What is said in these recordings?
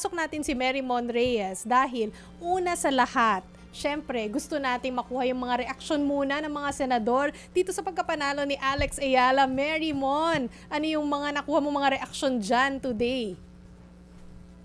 pinapasok natin si Mary Mon Reyes dahil una sa lahat, syempre, gusto nating makuha yung mga reaksyon muna ng mga senador dito sa pagkapanalo ni Alex Ayala. Mary Mon, ano yung mga nakuha mo mga reaksyon dyan today?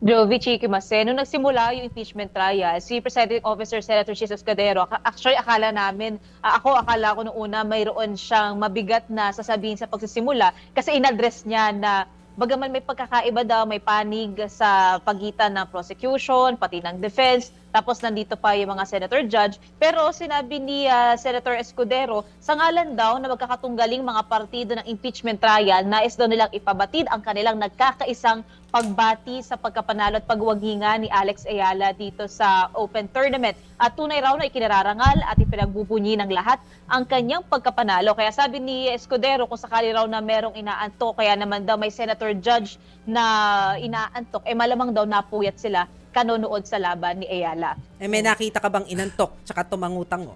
Jovi Chiqui Macen, nung nagsimula yung impeachment trial, si Presiding Officer Senator Jesus Escudero, actually akala namin, akala ko nung una mayroon siyang mabigat na sasabihin sa pagsisimula kasi in-address niya na bagaman may pagkakaiba daw, may panig sa pagitan ng prosecution, pati ng defense, tapos nandito pa yung mga senator judge. Pero sinabi ni Senator Escudero, sa ngalan daw na magkakatunggaling mga partido ng impeachment trial, nais daw nilang ipabatid ang kanilang nagkakaisang pagbati sa pagkapanalo at pagwaginga ni Alex Ayala dito sa Open Tournament. At tunay raw na ikinararangal at ipinagbubunyi ng lahat ang kanyang pagkapanalo. Kaya sabi ni Escudero, kung sakali raw na merong inaantok, kaya naman daw may senator judge na inaantok, malamang daw napuyat sila kanonood sa laban ni Ayala. May nakita ka bang inantok tsaka tumangutang mo?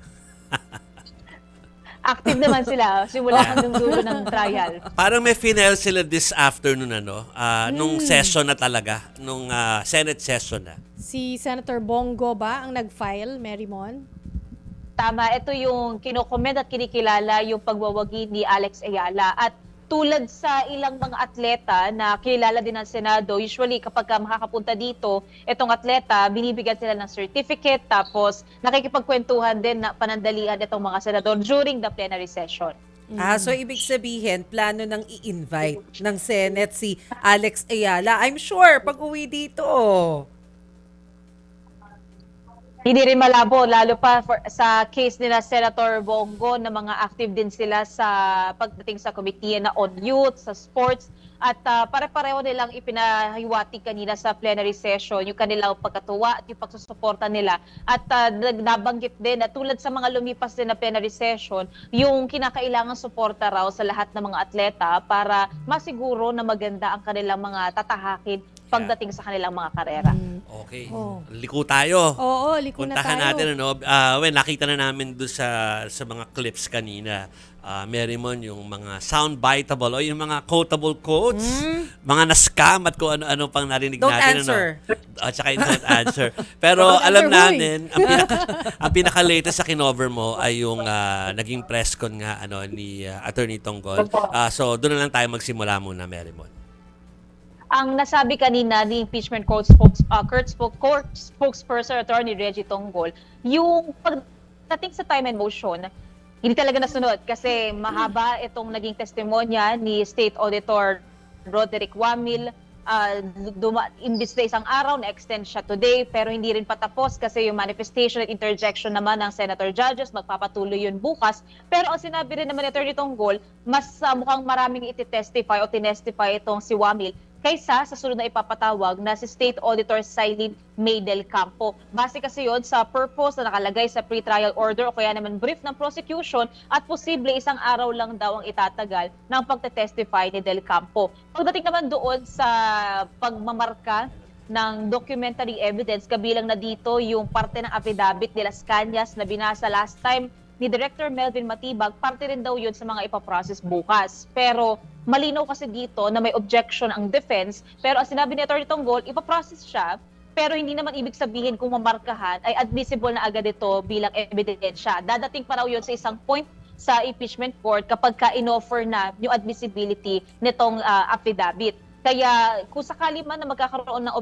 Active naman sila simula hanggang dulo ng trial. Parang may final sila this afternoon, nung session na talaga, nung Senate session na. Si Senator Bongo ba ang nag-file, Mary Mon? Tama, ito yung kinokomment at kinikilala yung pagwawagi ni Alex Ayala. At tulad sa ilang mga atleta na kilala din ng Senado, usually kapag makakapunta dito, itong atleta, binibigyan sila ng certificate, tapos nakikipagkwentuhan din na panandalian itong mga senador during the plenary session. So ibig sabihin, plano nang i-invite ng Senate si Alex Ayala. I'm sure, pag uwi dito. Hindi rin malabo, lalo pa sa case nila Senator Bongo na mga active din sila sa pagdating sa committee na on youth, sa sports, at pare-pareho nilang ipinahiwati kanina sa plenary session yung kanilang pagkatuwa at yung pagsusuporta nila. At nabanggit din na tulad sa mga lumipas din na plenary session, yung kinakailangan suporta raw sa lahat ng mga atleta para masiguro na maganda ang kanilang mga tatahakin pagdating sa kanilang mga karera. Okay. Oh. Liko tayo. Oo, liko na Puntahan tayo. natin, nakita na namin doon sa mga clips kanina. Mary Mon, yung mga soundbiteable o yung mga quotable quotes, mga na-scam at kung ano-ano pang narinig Don't natin. answer. At saka yung don't answer. Pero Don't alam answer, natin, ang pinaka-latest sa kinover mo ay yung naging press con nga ni Attorney Tonggol. So doon na lang tayo magsimula muna, Mary Mon. Ang nasabi kanina ni impeachment court spokesperson Attorney Reggie Tonggol, yung pagdating sa time and motion, hindi talaga nasunod kasi mahaba itong naging testimonya ni State Auditor Roderick Wamil. Imbis na isang araw, na-extend siya today, pero hindi rin patapos kasi yung manifestation at interjection naman ng Senator Judges, magpapatuloy yun bukas. Pero ang sinabi rin naman ni Attorney Tonggol, mas mukhang maraming iti-testify o tinestify itong si Wamil kaysa sa sunod na ipapatawag na si State Auditor Silene May del Campo. Base kasi yun sa purpose na nakalagay sa pre-trial order o kaya naman brief ng prosecution at posible isang araw lang daw ang itatagal ng pagte-testify ni del Campo. Pagdating naman doon sa pagmamarka ng documentary evidence, kabilang na dito yung parte ng affidavit ni Las Cañas na binasa last time ni Director Melvin Matibag, parte rin daw yun sa mga ipaprocess bukas. Pero malinaw kasi dito na may objection ang defense, pero ang sinabi ni Atty. Tonggol, ipaprocess siya, pero hindi naman ibig sabihin kung mamarkahan ay admissible na agad ito bilang ebidensya. Dadating pa raw yun sa isang point sa impeachment court kapag ka-inoffer na yung admissibility nitong affidavit. Kaya kung sakali man na magkakaroon ng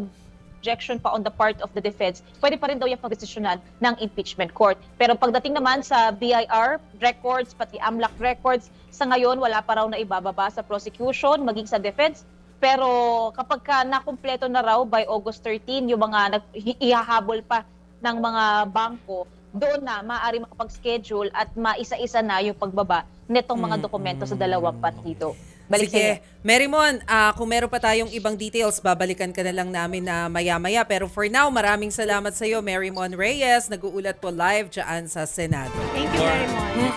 objection pa on the part of the defense, pwede pa rin daw yung pagdesisyonan ng impeachment court. Pero pagdating naman sa BIR records, pati AMLAC records, sa ngayon wala pa raw na ibababa sa prosecution, maging sa defense. Pero kapag nakumpleto na raw by August 13, yung mga ihahabol pa ng mga bangko, doon na maaari makapag-schedule at maisa-isa na yung pagbaba nitong mga dokumento sa dalawang partido. Balik Sige. Mary Mon, kung meron pa tayong ibang details, babalikan ka na lang namin na maya-maya. Pero for now, maraming salamat sa iyo, Mary Mon Reyes. Nag-uulat po live dyan sa Senado. Thank you, Mary Mon.